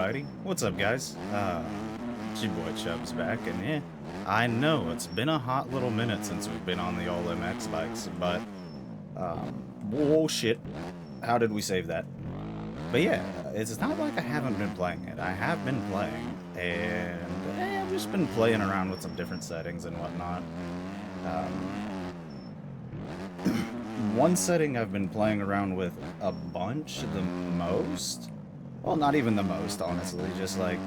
everybody. What's up, guys? It's your boy Chubbs back, and yeah, I know it's been a hot little minute since we've been on the old MX bikes, but, whoa, shit. How did we save that? But yeah, it's not like I haven't been playing it. I have been playing, and I've just been playing around with some different settings and whatnot. One setting I've been playing around with a bunch, the most. Well, not even the most, honestly, just like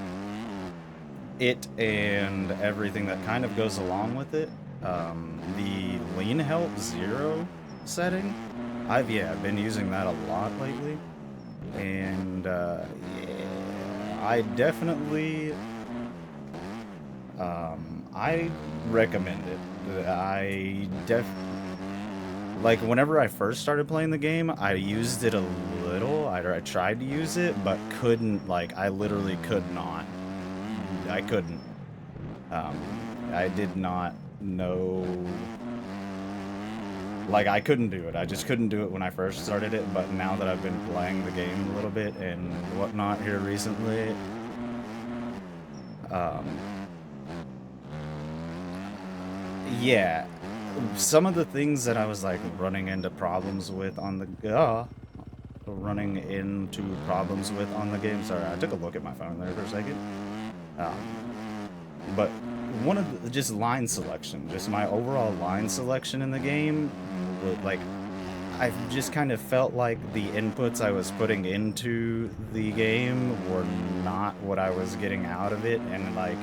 it and everything that kind of goes along with it. The lean help 0 setting, I've been using that a lot lately, and yeah, I definitely I recommend it. Like, whenever I first started playing the game, I used it a little. I tried to use it, but couldn't, like, I literally could not. I couldn't. I did not know. Like, I couldn't do it. I just couldn't do it when I first started it, but now that I've been playing the game a little bit and whatnot here recently, yeah, some of the things that I was like running into problems with on the game. Sorry, I took a look at my phone there for a second. But one of the, just line selection, just my overall line selection in the game, like, I've just kind of felt like the inputs I was putting into the game were not what I was getting out of it, and like,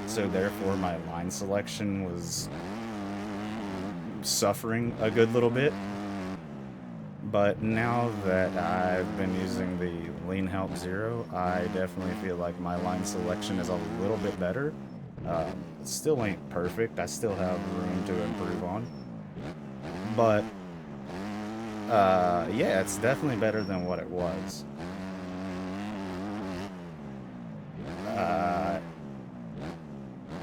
so therefore my line selection was suffering a good little bit. But now that I've been using the Lean Help 0, I definitely feel like my line selection is a little bit better. It still ain't perfect. I still have room to improve on. But, yeah, it's definitely better than what it was.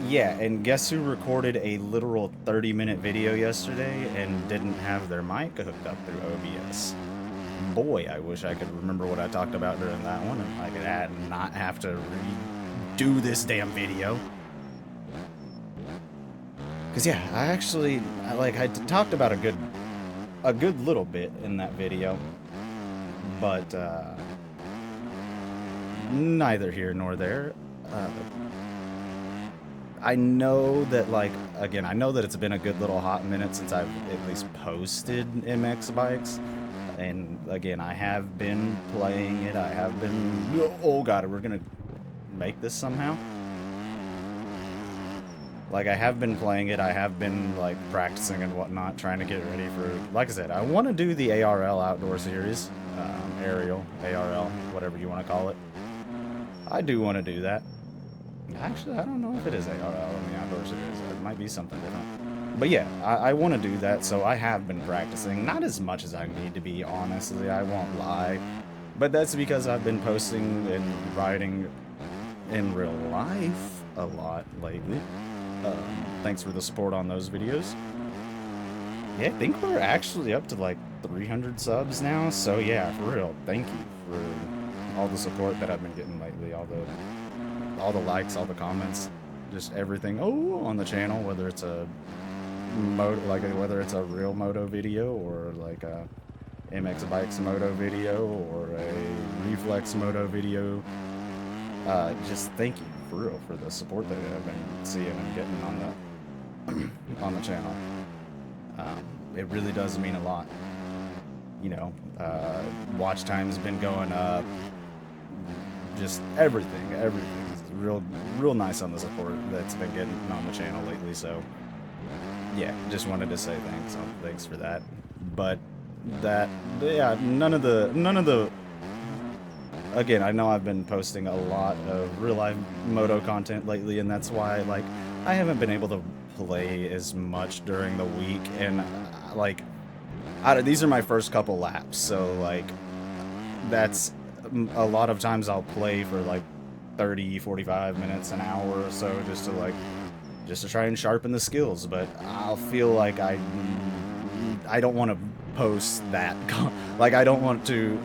Yeah, and guess who recorded a literal 30-minute video yesterday and didn't have their mic hooked up through OBS? Boy, I wish I could remember what I talked about during that one and I could not have to redo this damn video. Cause yeah, I talked about a good little bit in that video, but neither here nor there. I know that, like, again, I know that it's been a good little hot minute since I've at least posted MX bikes. And again, I have been playing it. I have been, oh god, we're gonna make this somehow. Like, I have been playing it. I have been, like, practicing and whatnot, trying to get ready for, like I said, I want to do the ARL Outdoor Series, Aerial, ARL, whatever you want to call it. I do want to do that. Actually, I don't know if it is ARL in the Outdoor Series. It might be something different. But yeah, I want to do that, so I have been practicing. Not as much as I need to be, honestly, I won't lie. But that's because I've been posting and riding in real life a lot lately. Thanks for the support on those videos. Yeah, I think we're actually up to like 300 subs now, so yeah, for real, thank you for all the support that I've been getting lately, all the likes, all the comments, just everything on the channel, whether it's a whether it's a real moto video or like a MX Bikes moto video or a Reflex moto video. Just thank you for real for the support that I've been seeing and getting on the channel. It really does mean a lot. You know, watch time's been going up. Just everything is real nice on the support that's been getting on the channel lately. So yeah, just wanted to say thanks for that. But none of the again, I know I've been posting a lot of real life moto content lately, and that's why, like, I haven't been able to play as much during the week, and like, these are my first couple laps, so like, that's a lot of times I'll play for like 30, 45 minutes, an hour or so, just to try and sharpen the skills. But I'll feel like I don't want to post that. Like, I don't want to.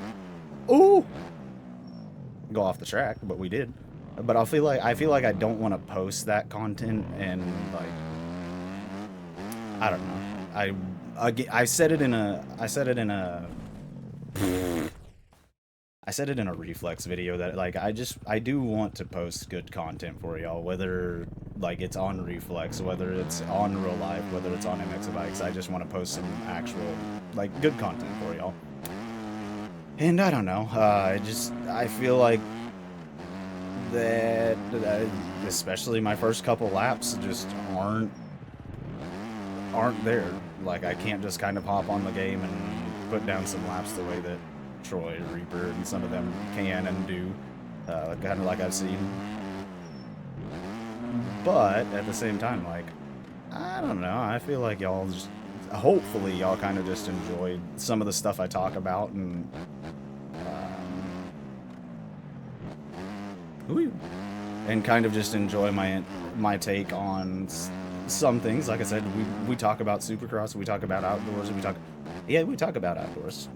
Ooh, go off the track, but we did. But I feel like I don't want to post that content and like I don't know. I said it in a I said it in a Reflex video that like I do want to post good content for y'all, whether like it's on Reflex, whether it's on real life, whether it's on MX Bikes. I just want to post some actual like good content for y'all. And I don't know. I feel like that especially my first couple laps just aren't there. Like I can't just kind of hop on the game and put down some laps the way that Troy, Reaper, and some of them can and do, kind of like I've seen. But at the same time, like I don't know. I feel like y'all just hopefully y'all kind of just enjoyed some of the stuff I talk about and kind of just enjoy my take on some things. Like I said, we talk about Supercross, we talk about outdoors, we talk about outdoors.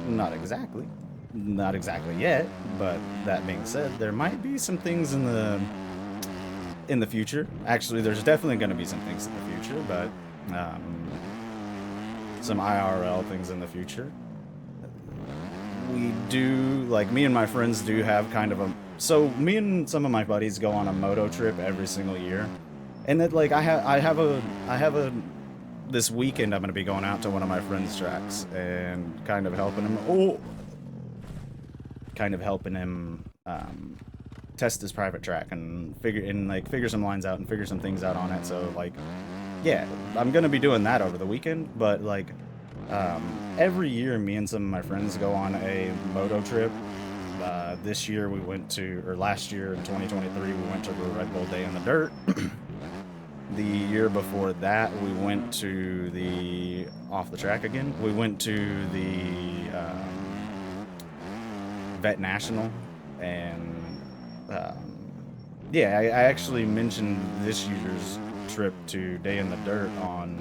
Not exactly yet, but that being said, there might be some things in the future. Actually, there's definitely going to be some things in the future, but some IRL things in the future. We do, like, me and my friends do have kind of so me and some of my buddies go on a moto trip every single year. And that, like, I have a this weekend I'm going to be going out to one of my friends' tracks and kind of helping him test his private track and figure some lines out and figure some things out on it. So like, yeah, I'm going to be doing that over the weekend, but like every year me and some of my friends go on a moto trip. This year we went to, or last year in 2023 we went to the Red Bull Day in the Dirt. The year before that, we went to the off the track again. We went to the Vet National, and yeah, I actually mentioned this year's trip to Day in the Dirt on,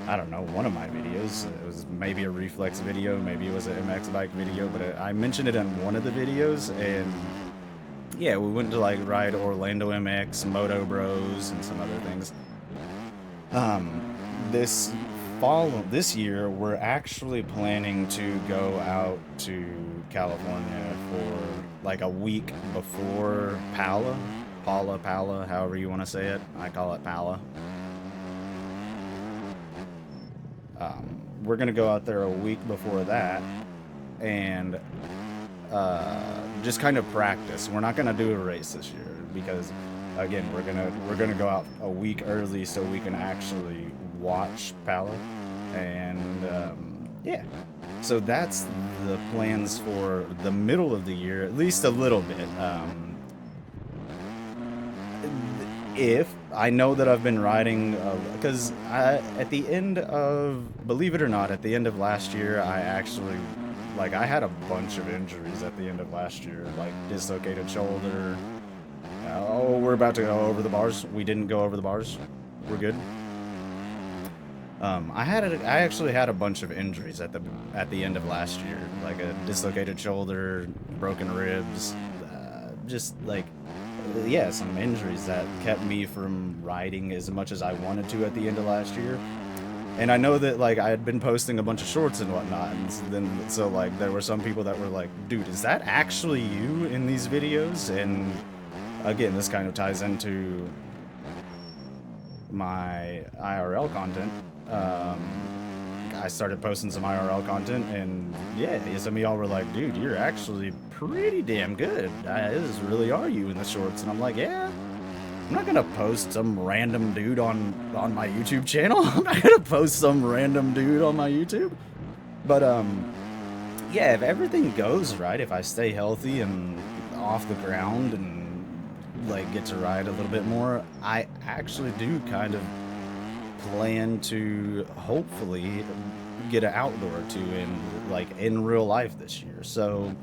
I don't know, one of my videos. It was maybe a Reflex video, maybe it was an MX Bike video, but I mentioned it in one of the videos, and yeah, we went to like ride Orlando MX, Moto Bros, and some other things. This year, we're actually planning to go out to California for like a week before Pala, however you want to say it. I call it Pala. We're gonna go out there a week before that, and just kind of practice. We're not gonna do a race this year because, again, we're gonna go out a week early so we can actually watch Pala, and yeah. So that's the plans for the middle of the year, at least a little bit. If I know that I've been riding, because at the end of, believe it or not, at the end of last year, I actually, like, I had a bunch of injuries at the end of last year, like dislocated shoulder. Oh, we're about to go over the bars. We didn't go over the bars. We're good. I actually had a bunch of injuries at the end of last year, like a dislocated shoulder, broken ribs, just like, yeah, some injuries that kept me from riding as much as I wanted to at the end of last year. And I know that, like, I had been posting a bunch of shorts and whatnot, and so like there were some people that were like, dude, is that actually you in these videos? And again, this kind of ties into my IRL content. I started posting some IRL content, and yeah, some of y'all were like, dude, you're actually pretty damn good. This really are you in the shorts. And I'm like, yeah, I'm not gonna post some random dude on my YouTube channel. I'm not gonna post some random dude on my YouTube. But yeah, if everything goes right, if I stay healthy and off the ground and like get to ride a little bit more, I actually do kind of plan to hopefully get an outdoor or two in real life this year. So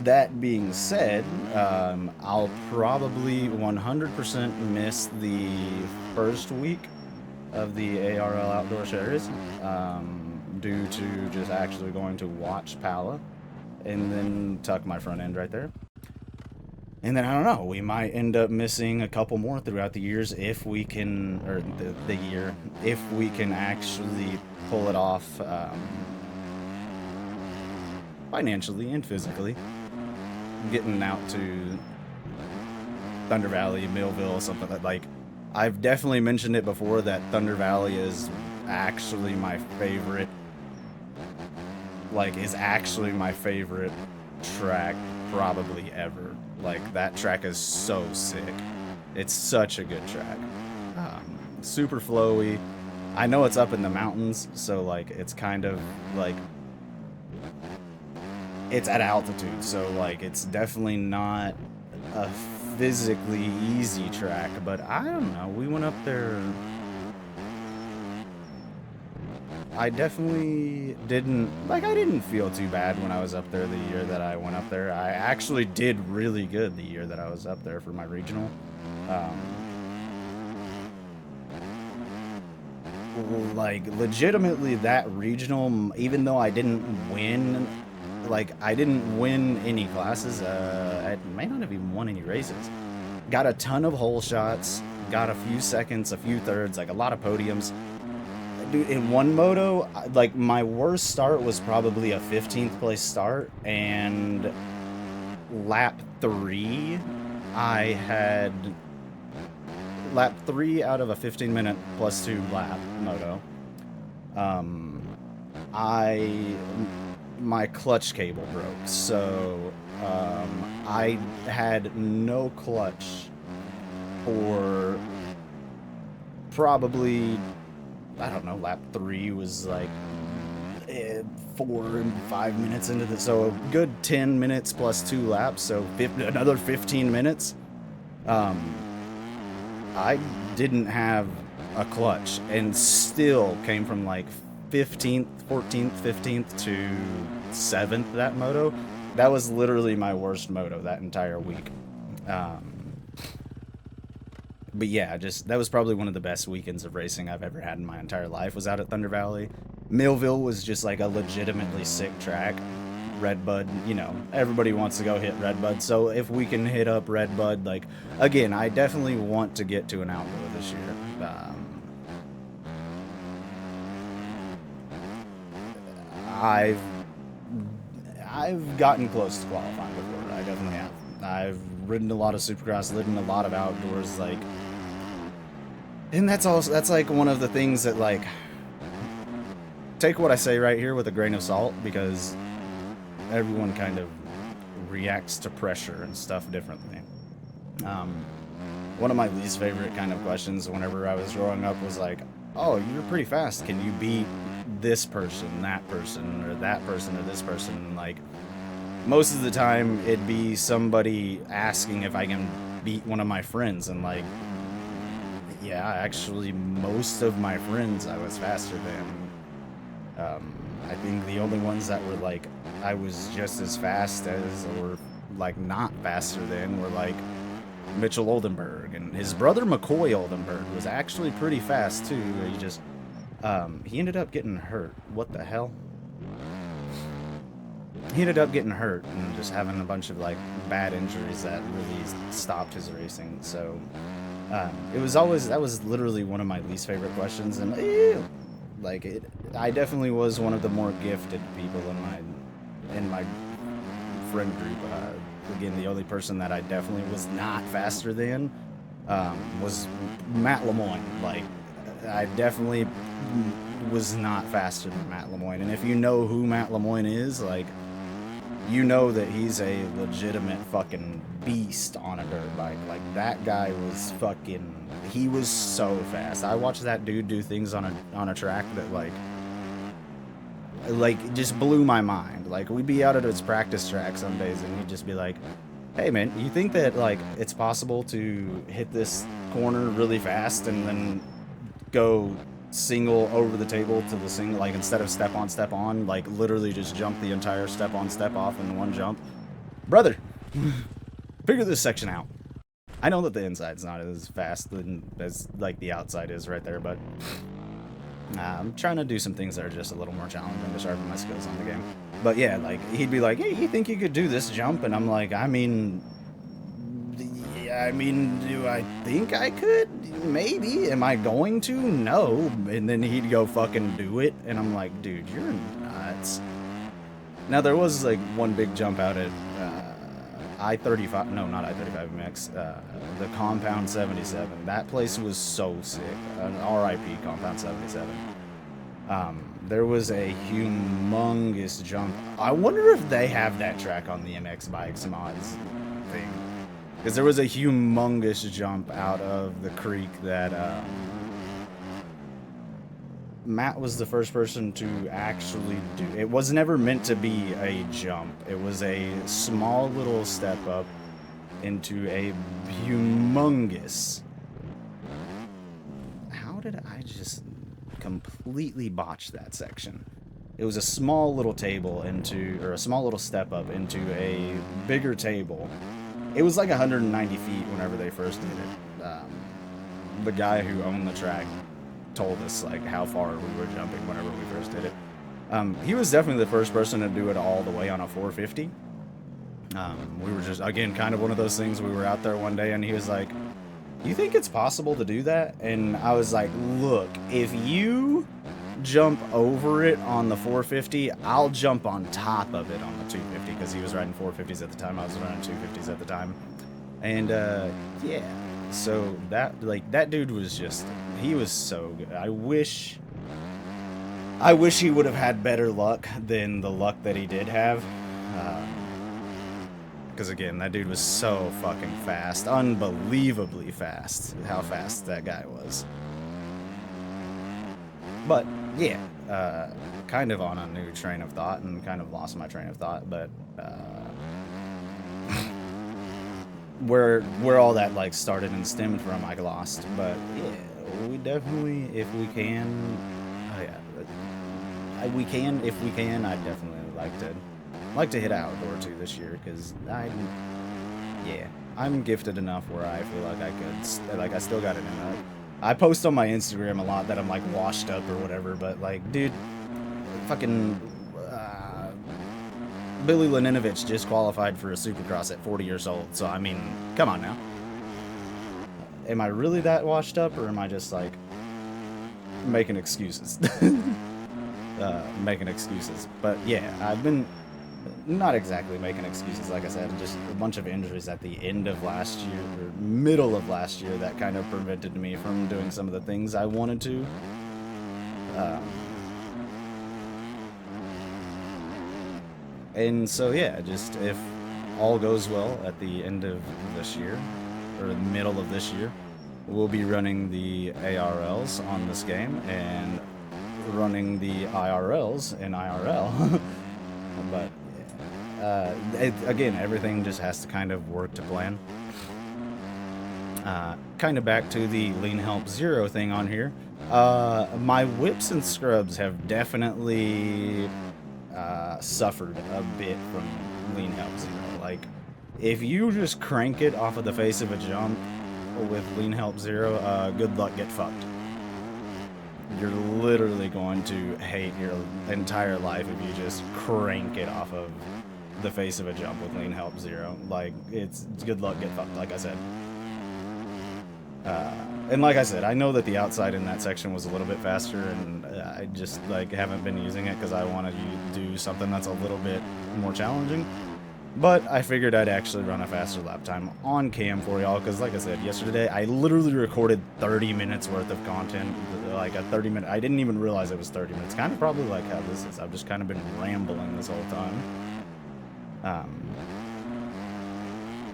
that being said, I'll probably 100% miss the first week of the ARL Outdoor Series due to just actually going to watch Pala and then tuck my front end right there. And then I don't know, we might end up missing a couple more throughout the years if we can, or the year, if we can actually pull it off financially and physically. Getting out to Thunder Valley, Millville, something like. I've definitely mentioned it before that Thunder Valley is actually my favorite. Like, is actually my favorite track probably ever. Like, that track is so sick. It's such a good track. Super flowy. I know it's up in the mountains, so like it's kind of like it's at altitude, so like it's definitely not a physically easy track, but I don't know. We went up there. I definitely didn't, like, I didn't feel too bad when I was up there the year that I went up there. I actually did really good the year that I was up there for my regional. Like, legitimately, that regional, even though I didn't win, like, I didn't win any classes, I may not have even won any races. Got a ton of hole shots, got a few seconds, a few thirds, like, a lot of podiums. Dude, in one moto, like, my worst start was probably a 15th place start, and lap 3, I had lap 3 out of a 15-minute plus 2 lap moto. My clutch cable broke, so I had no clutch for probably, I don't know, lap 3 was like 4 and 5 minutes into the, so a good 10 minutes plus 2 laps, so another 15 minutes. I didn't have a clutch and still came from like 15th, 14th, 15th to 7th that moto. That was literally my worst moto that entire week. But yeah, just that was probably one of the best weekends of racing I've ever had in my entire life, was out at Thunder Valley. Millville was just like a legitimately sick track. Redbud, you know, everybody wants to go hit Redbud, so if we can hit up Redbud, like, again, I definitely want to get to an outdoor this year. I've gotten close to qualifying before. I definitely have. I've ridden a lot of Supercross, ridden a lot of outdoors, like, and that's like one of the things that, like, take what I say right here with a grain of salt, because everyone kind of reacts to pressure and stuff differently. One of my least favorite kind of questions whenever I was growing up was like, oh, you're pretty fast, can you beat this person, that person, or that person, or this person? Like, most of the time it'd be somebody asking if I can beat one of my friends, and like, yeah, actually most of my friends I was faster than. I think the only ones that were like I was just as fast as, or like not faster than, were like Mitchell Oldenburg, and his brother McCoy Oldenburg was actually pretty fast too. He just he ended up getting hurt. What the hell? He ended up getting hurt and just having a bunch of like bad injuries that really stopped his racing. So it was always, that was literally one of my least favorite questions, and like I definitely was one of the more gifted people in my friend group. Again, the only person that I definitely was not faster than was Matt Lemoyne. Like, I definitely was not faster than Matt Lemoyne, and if you know who Matt Lemoyne is, like, you know that he's a legitimate fucking beast on a dirt bike. Like, that guy was fucking, he was so fast. I watched that dude do things on a track that like just blew my mind. Like, we'd be out at his practice track some days and he'd just be like, hey man, you think that like it's possible to hit this corner really fast and then go single over the table to the single, like, instead of step on, like, literally just jump the entire step on step off in one jump? Brother, figure this section out. I know that the inside's not as fast as like the outside is right there, but I'm trying to do some things that are just a little more challenging to sharpen my skills on the game. But yeah, like, he'd be like, hey, you think you could do this jump? And I'm like, I mean, I mean, do I think I could? Maybe. Am I going to? No. And then he'd go fucking do it, and I'm like, dude, you're nuts. Now, there was, like, one big jump out at I-35, no, not I-35 MX, the Compound 77. That place was so sick. RIP Compound 77. There was a humongous jump. I wonder if they have that track on the MX Bikes mods thing. Because there was a humongous jump out of the creek that Matt was the first person to actually do. It was never meant to be a jump. It was a small little step up into a humongous... How did I just completely botch that section? It was a small little table into, or a small little step up into a bigger table. It was like 190 feet whenever they first did it. The guy who owned the track told us like how far we were jumping whenever we first did it. He was definitely the first person to do it all the way on a 450. We were just, again, kind of one of those things. We were out there one day and he was like, you think it's possible to do that? And I was like, look, if you jump over it on the 450, I'll jump on top of it on the 250, because he was riding 450s at the time. I was running 250s at the time. And yeah, so that dude was just, he was so good. I wish he would have had better luck than the luck that he did have. Because again, that dude was so fucking fast. Unbelievably fast. How fast that guy was. But, yeah. Kind of on a new train of thought, and kind of lost my train of thought, but... where all that, like, started and stemmed from, I lost. But, yeah, we definitely, if we can... Oh, yeah. If we can, I'd definitely like to hit Outdoor 2 this year, because I'm gifted enough where I feel like I could, like, I still got it in me. I post on my Instagram a lot that I'm like washed up or whatever, but like, dude, fucking Billy Laninovich just qualified for a Supercross at 40 years old, so I mean, come on now. Am I really that washed up, or am I just like making excuses? Making excuses. But yeah, I've been not exactly making excuses, like I said, just a bunch of injuries at the end of last year, or middle of last year, that kind of prevented me from doing some of the things I wanted to. And so yeah, just if all goes well at the end of this year, or the middle of this year, we'll be running the ARLs on this game, and running the IRLs in IRL. But again, everything just has to kind of work to plan. Kind of back to the Lean Help Zero thing on here. My whips and scrubs have definitely suffered a bit from Lean Help Zero. Like, if you just crank it off of the face of a jump with Lean Help Zero, good luck, get fucked. You're literally going to hate your entire life if you just crank it off of the face of a jump with Lean Help Zero. Like, it's good luck, get fucked, like I said. And like I said, I know that the outside in that section was a little bit faster, and I just like haven't been using it because I wanted to do something that's a little bit more challenging. But I figured I'd actually run a faster lap time on cam for y'all, because like I said, yesterday I literally recorded 30 minutes worth of content, like a 30-minute, I didn't even realize it was 30 minutes, kind of probably like how this is. I've just kind of been rambling this whole time.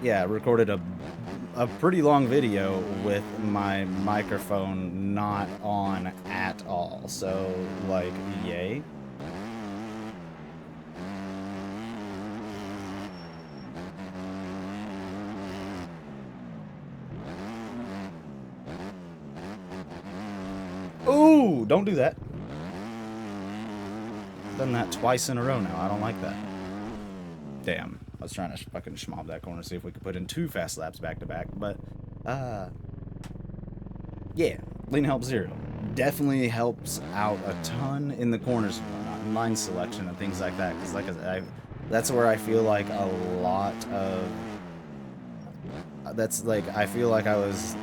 Yeah, I recorded a pretty long video with my microphone not on at all, so like, yay. Ooh, don't do that. Done that twice in a row now. I don't like that. Damn. I was trying to fucking schmob that corner, see if we could put in 2 fast laps back to back, but, yeah, Lean Help Zero definitely helps out a ton in the corners and whatnot, in line selection and things like that, because like I said, that's where I feel like a that's like, I feel like I was,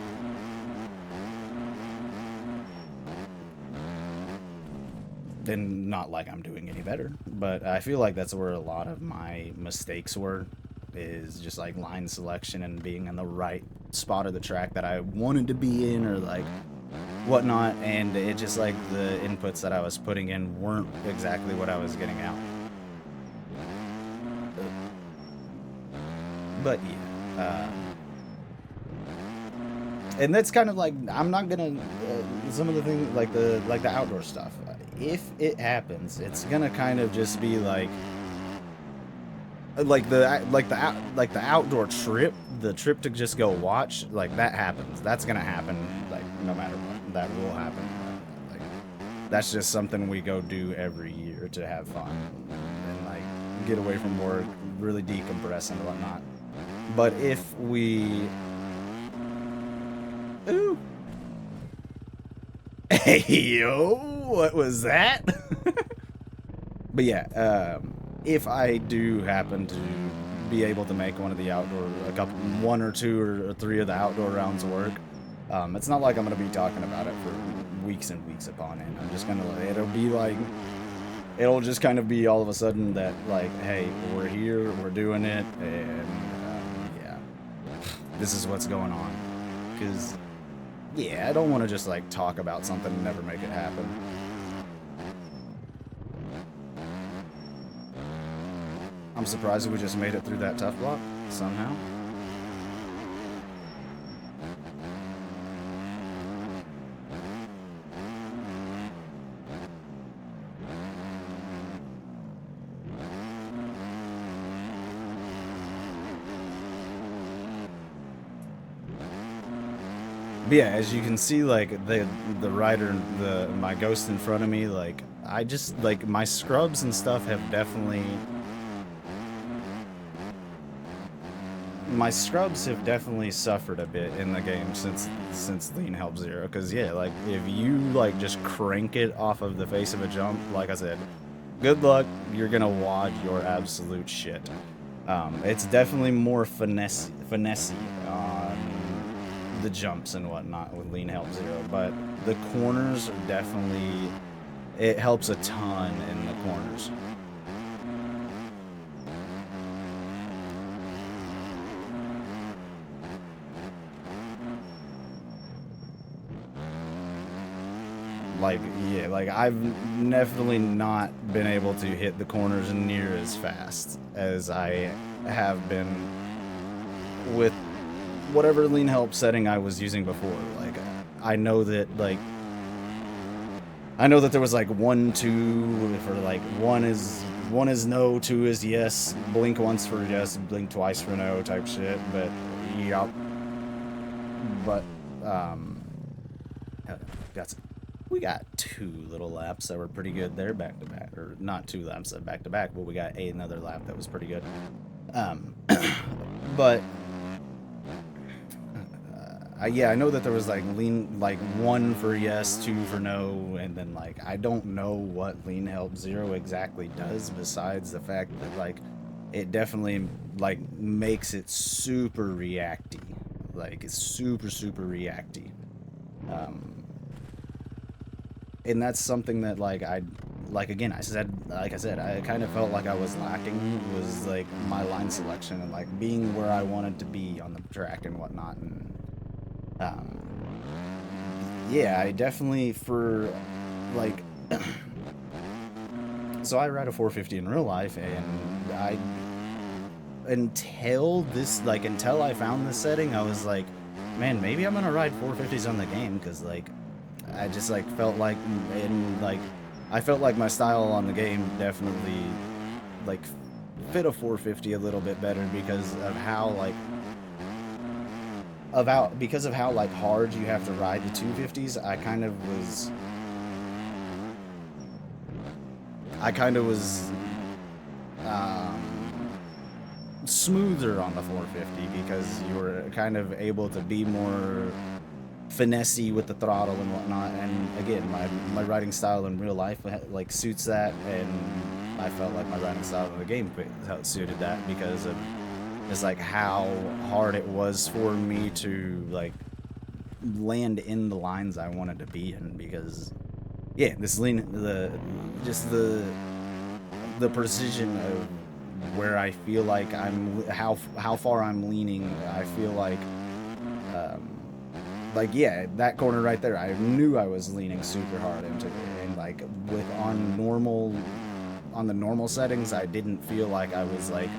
and not like I'm doing any better, but I feel like that's where a lot of my mistakes were, is just like line selection and being in the right spot of the track that I wanted to be in, or like whatnot, and it just like the inputs that I was putting in weren't exactly what I was getting out. But yeah, and that's kind of like, I'm not gonna some of the things like the outdoor stuff. If it happens, it's gonna kind of just be like the outdoor trip, the trip to just go watch, like that happens. That's gonna happen, like no matter what. That will happen. Like that's just something we go do every year to have fun and like get away from work, really decompress and whatnot. But if we, ooh, hey yo, what was that? But yeah, if I do happen to be able to make one of the outdoor, one or two or three of the outdoor rounds work, it's not like I'm gonna be talking about it for weeks and weeks upon end. I'm just gonna, it'll be like, it'll just kind of be all of a sudden that like, hey, we're here, we're doing it, and yeah, this is what's going on. Because yeah, I don't want to just like talk about something and never make it happen. I'm surprised we just made it through that tough block somehow. But yeah, as you can see, like the rider, my ghost in front of me, like I just like my scrubs and stuff have definitely, my scrubs have definitely suffered a bit in the game since Lean Help Zero. Because yeah, like if you like just crank it off of the face of a jump, like I said, good luck, you're gonna wad your absolute shit. It's definitely more finesse on the jumps and whatnot with Lean Help Zero, but the corners are definitely, it helps a ton in the corners. Like, yeah, like I've definitely not been able to hit the corners near as fast as I have been with whatever Lean Help setting I was using before. Like, I know that there was like 1, 2 for like one is no, 2 is yes, blink once for yes, blink twice for no type shit. But yup. But we got 2 little laps that were pretty good there back to back, or not 2 laps back to back, but we got another lap that was pretty good. But yeah, I know that there was like 1 for yes, 2 for no, and then like I don't know what Lean Help Zero exactly does besides the fact that like it definitely like makes it super reacty. Like it's super reacty. And that's something that like again, I kind of felt like I was lacking, was like my line selection and like being where I wanted to be on the track and whatnot. And yeah, I definitely, for like so I ride a 450 in real life, and until I found this setting, I was like, man, maybe I'm gonna ride 450s on the game, because like I just like felt like, and like I felt like my style on the game definitely like fit a 450 a little bit better because of how like hard you have to ride the 250s. I kind of was smoother on the 450 because you were kind of able to be more finessey with the throttle and whatnot. And again, my riding style in real life like suits that, and I felt like my riding style in the game suited that because of is like how hard it was for me to like land in the lines I wanted to be in, because yeah, this lean, just the precision of where I feel like how far I'm leaning. I feel um, like yeah, that corner right there, I knew I was leaning super hard into it, and like with on the normal settings, I didn't feel like I was like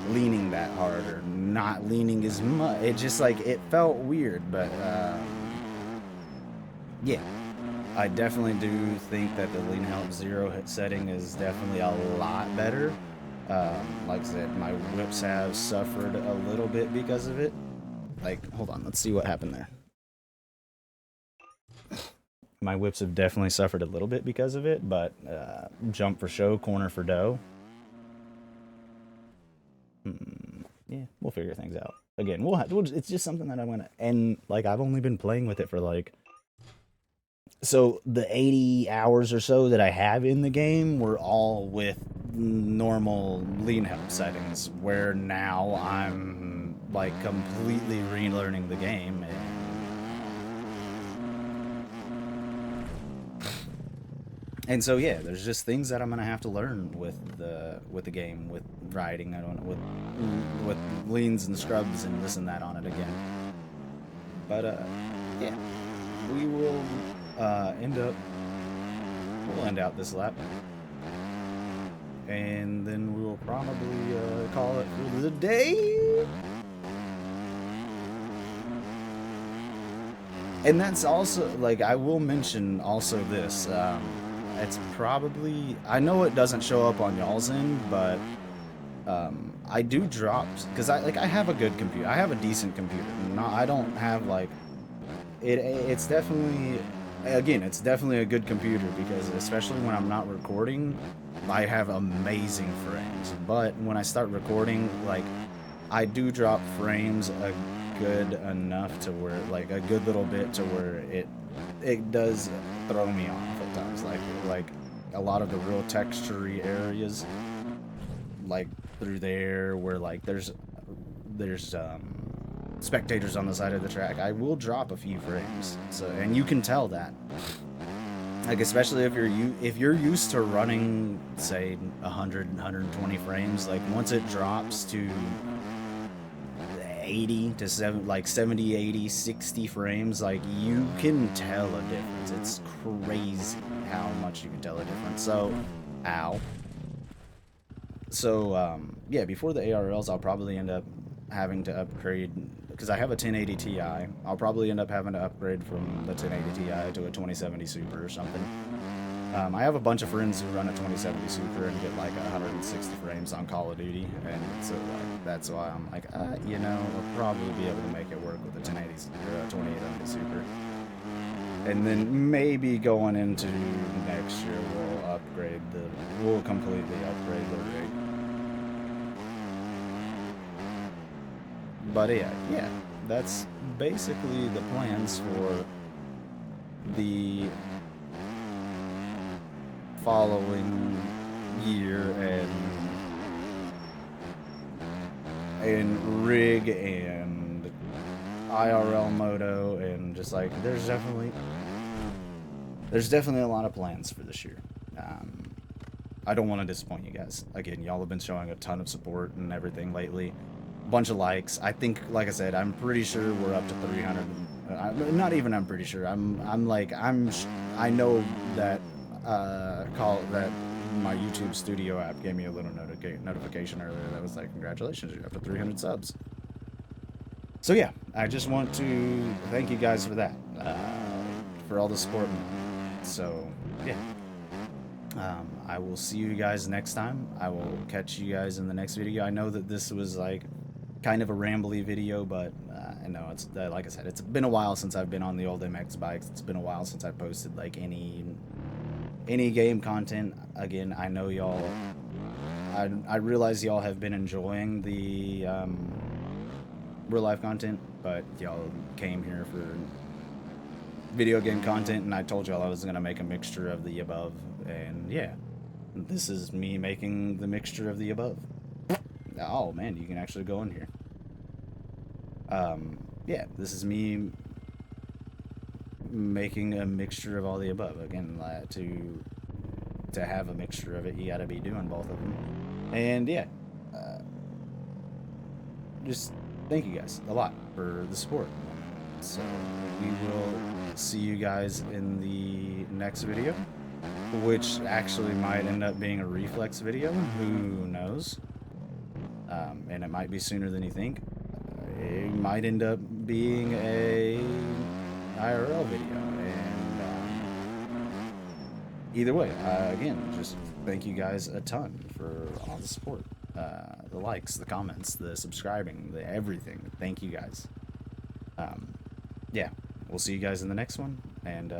leaning that hard or not leaning as much. It just like it felt weird, but yeah, I definitely do think that the lean help zero hit setting is definitely a lot better. Like I said, my whips have suffered a little bit because of it. Like, hold on, let's see what happened there. My whips have definitely suffered a little bit because of it, but jump for show, corner for dough. Yeah, we'll figure things out. Again, it's just something that I'm gonna, and like I've only been playing with it for like, so the 80 hours or so that I have in the game were all with normal lean help settings, where now I'm like completely relearning the game. And so yeah, there's just things that I'm gonna have to learn with the game, with riding. I don't know, with leans and scrubs and this and that on it again. But yeah, we will we'll end out this lap, and then we will probably call it for the day. And that's also like, I will mention also this. It's probably, I know it doesn't show up on y'all's end, but I do drop because I have a good computer. I have a decent computer. I don't have like it's definitely, again, it's definitely a good computer, because especially when I'm not recording, I have amazing frames. But when I start recording, like I do drop frames a good enough to where, like a good little bit to where it does throw me off at times. Like a lot of the real textury areas, like through there where like there's spectators on the side of the track, I will drop a few frames. So, and you can tell that. Like especially if you're used to running say 120 frames, like once it drops to 80 to 70, 80, 60 frames, like you can tell a difference. It's crazy how much you can tell a difference. So, ow. So, yeah, before the ARLs, I'll probably end up having to upgrade, because I have a 1080 Ti. I'll probably end up having to upgrade from the 1080 Ti to a 2070 Super or something. I have a bunch of friends who run a 2070 Super and get like 160 frames on Call of Duty, and so like that's why I'm like, you know, I'll probably be able to make it work with a 1080 or a 2800 Super. And then maybe going into next year, we'll completely upgrade the rig. But yeah, that's basically the plans for the following year, and rig and IRL moto, and just like there's definitely a lot of plans for this year. I don't want to disappoint you guys. Again, y'all have been showing a ton of support and everything lately. Bunch of likes. I think, like I said, I'm pretty sure we're up to 300. Not even I'm pretty sure. I know that that my YouTube Studio app gave me a little notification earlier that was like, congratulations, you're up to 300 subs. So yeah, I just want to thank you guys for that, for all the support. So yeah, I will see you guys next time. I will catch you guys in the next video. I know that this was like kind of a rambly video, but I know it's like I said, it's been a while since I've been on the old MX bikes. It's been a while since I posted like any game content. Again, I know y'all, I realize y'all have been enjoying the real life content, but y'all came here for video game content, and I told y'all I was gonna make a mixture of the above, and yeah, this is me making the mixture of the above. Oh man, you can actually go in here. Yeah, this is me making a mixture of all the above. Again, to have a mixture of it, you gotta be doing both of them. And yeah, just thank you guys a lot for the support. So we will see you guys in the next video, which actually might end up being a reflex video. Who knows? And it might be sooner than you think. It might end up being a IRL video. And either way, again, just thank you guys a ton for all the support, the likes, the comments, the subscribing, the everything. Thank you guys. Yeah, we'll see you guys in the next one. And